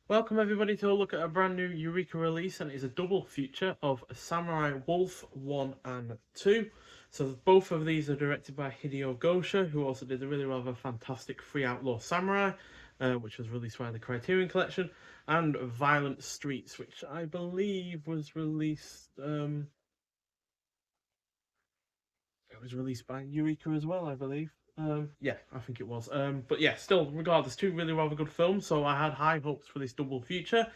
Welcome everybody to a look at a brand new Eureka release, and it is a double feature of Samurai Wolf 1 and 2. So both of these are directed by Hideo Gosha, who also did the really rather fantastic Free Outlaw Samurai, which was released by the Criterion Collection, and Violent Streets, which I believe was released it was released by Eureka as well, I believe. Yeah, I think it was. But yeah, still, regardless, two really rather good films. So I had high hopes for this double feature.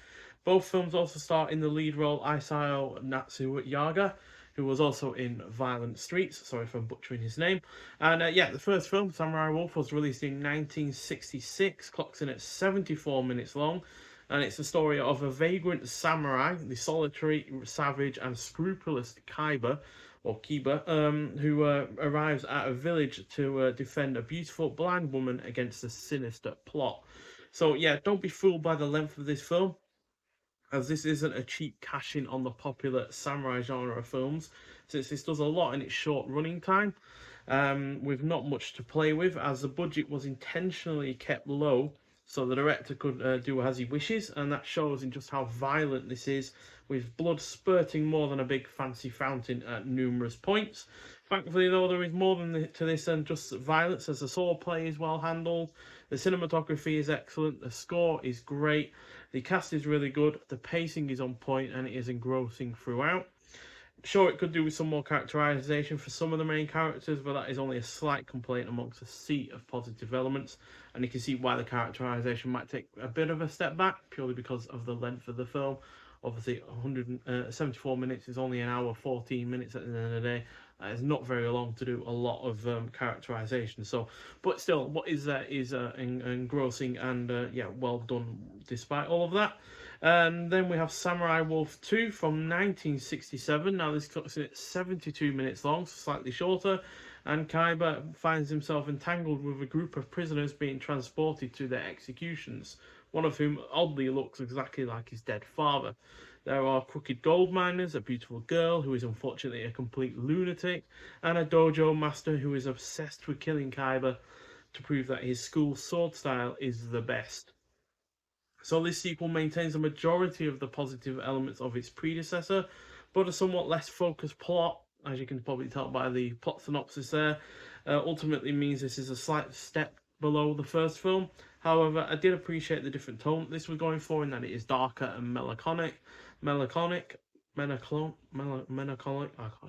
Both films also star in the lead role Isao Natsu Yaga, who was also in Violent Streets. Sorry if I'm butchering his name. And yeah, the first film, Samurai Wolf, was released in 1966, clocks in at 74 minutes long. And it's the story of a vagrant samurai, the solitary, savage, and scrupulous Kaiba, or Kiba, who arrives at a village to defend a beautiful blind woman against a sinister plot. So yeah, don't be fooled by the length of this film, as this isn't a cheap cash in on the popular samurai genre of films, since this does a lot in its short running time, with not much to play with, as the budget was intentionally kept low so the director could do as he wishes, and that shows in just how violent this is, with blood spurting more than a big fancy fountain at numerous points. Thankfully, though, there is more to this than just violence, as the sword play is well handled, the cinematography is excellent, the score is great, the cast is really good, the pacing is on point, and it is engrossing throughout. Sure, it could do with some more characterization for some of the main characters, but that is only a slight complaint amongst a sea of positive elements, and you can see why the characterization might take a bit of a step back, purely because of the length of the film. Obviously, 174 minutes is only an hour 14 minutes at the end of the day. That is not very long to do a lot of characterization. So, but still, what is there is engrossing and yeah, well done despite all of that. And then we have Samurai Wolf 2 from 1967. Now, this clocks in at 72 minutes long, so slightly shorter. And Kaiba finds himself entangled with a group of prisoners being transported to their executions, one of whom oddly looks exactly like his dead father. There are crooked gold miners, a beautiful girl who is unfortunately a complete lunatic, and a dojo master who is obsessed with killing Kaiba to prove that his school sword style is the best. So this sequel maintains a majority of the positive elements of its predecessor, but a somewhat less focused plot, as you can probably tell by the plot synopsis there, ultimately means this is a slight step below the first film. However, I did appreciate the different tone this was going for, in that it is darker and melancholic. I can't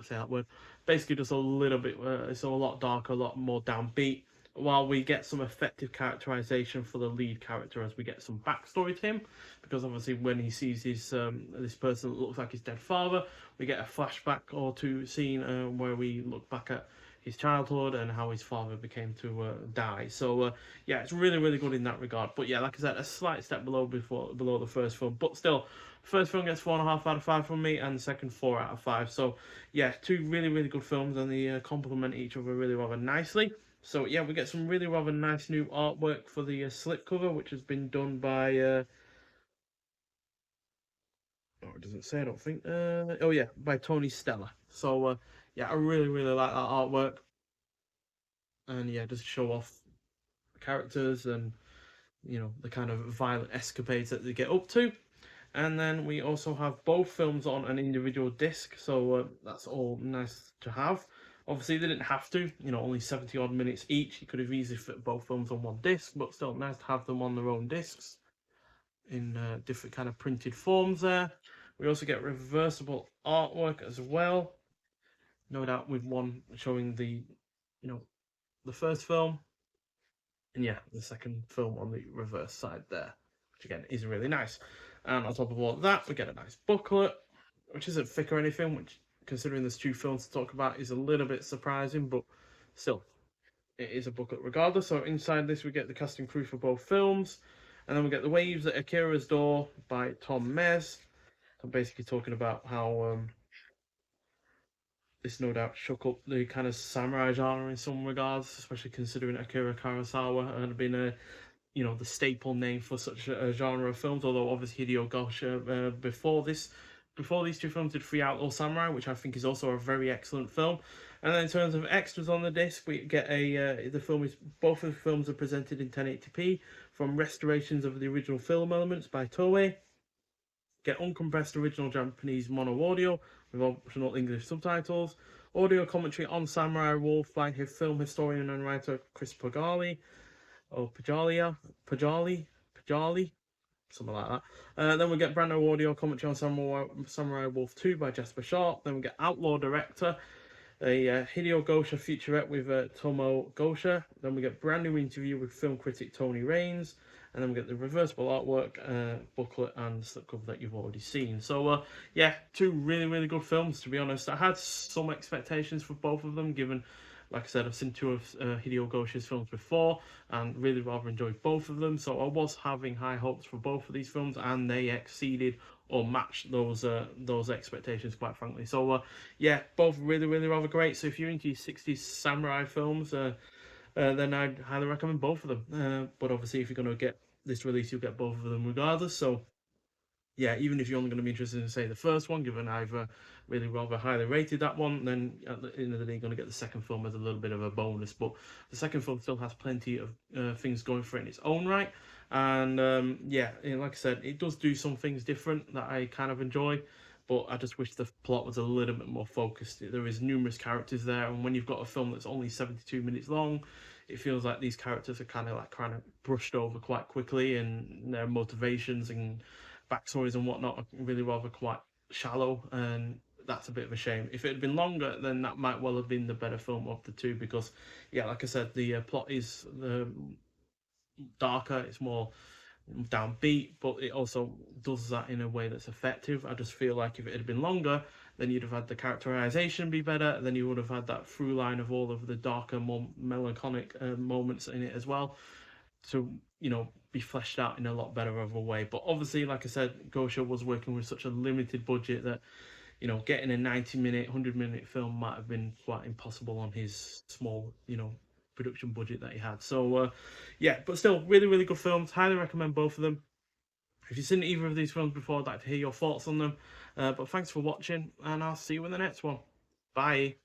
say that word. Basically, just a little bit. It's a lot darker, a lot more downbeat, while we get some effective characterization for the lead character, as we get some backstory to him, because obviously when he sees this person that looks like his dead father, we get a flashback or two scene where we look back at his childhood and how his father became to die. So yeah, it's really good in that regard. But yeah, like I said, a slight step below the first film, but still. First film gets 4.5 out of 5 from me, and the second 4 out of 5. So yeah, two really good films, and they complement each other really rather nicely. So yeah, we get some really rather nice new artwork for the slipcover, which has been done by oh, it doesn't say, I don't think. Oh yeah, by Tony Stella. So yeah, I really like that artwork, and yeah, just show off the characters and the kind of violent escapades that they get up to. And then we also have both films on an individual disc, so that's all nice to have. Obviously, they didn't have to, only 70 odd minutes each. You could have easily fit both films on one disc, but still nice to have them on their own discs in different kind of printed forms there. We also get reversible artwork as well, no doubt with one showing you know, the first film, and yeah, the second film on the reverse side there, which again is really nice. And on top of all of that, we get a nice booklet, which isn't thick or anything, which, considering there's two films to talk about, is a little bit surprising, but still, it is a booklet regardless. So inside this, we get the cast and crew for both films, and then we get The Waves at Akira's Door by Tom Mez. I'm basically talking about how this no doubt shook up the kind of samurai genre in some regards, especially considering Akira Kurosawa had been the staple name for such a genre of films. Although obviously Hideo Gosha before these two films did Free Outlaw Samurai, which I think is also a very excellent film. And then in terms of extras on the disc, we get the film is both of the films are presented in 1080p from restorations of the original film elements by Toei. Get uncompressed original Japanese mono audio with optional English subtitles. Audio commentary on Samurai Wolf by his film historian and writer Chris Pajali, or Pajali, something like that. Then we get brand new audio commentary on Samurai Wolf 2 by Jasper Sharp. Then we get Outlaw Director, a Hideo Gosha featurette with Tomo Gosha. Then we get brand new interview with film critic Tony Raines. And then we get the reversible artwork, booklet, and slip cover that you've already seen. So, yeah, two really, really good films, to be honest. I had some expectations for both of them, given, like I said, I've seen two of Hideo Gosha's films before, and really rather enjoyed both of them. So I was having high hopes for both of these films, and they exceeded or matched those expectations, quite frankly. So, yeah, both really, really rather great. So if you're into 60s samurai films, then I'd highly recommend both of them. But obviously, if you're going to get this release, you'll get both of them regardless. So, yeah, even if you're only going to be interested in, say, the first one, given I've really rather highly rated that one, then at the end of the day, you're going to get the second film as a little bit of a bonus. But the second film still has plenty of things going for it in its own right. And, yeah, like I said, it does do some things different that I kind of enjoy. But I just wish the plot was a little bit more focused. There is numerous characters there, and when you've got a film that's only 72 minutes long, it feels like these characters are kind of brushed over quite quickly, and their motivations and backstories and whatnot are really rather quite shallow, and that's a bit of a shame. If it had been longer, then that might well have been the better film of the two, because, yeah, like I said, the plot is darker, it's more downbeat, but it also does that in a way that's effective. I just feel like if it had been longer, then you'd have had the characterization be better, then you would have had that through line of all of the darker, more melancholic moments in it as well, to, you know, be fleshed out in a lot better of a way. But obviously, like I said, Gosha was working with such a limited budget that, you know, getting a 90-minute, 100-minute film might have been quite impossible on his small, you know, production budget that he had. So, yeah, but still, really, really good films. Highly recommend both of them. If you've seen either of these films before, I'd like to hear your thoughts on them. But thanks for watching, and I'll see you in the next one. Bye.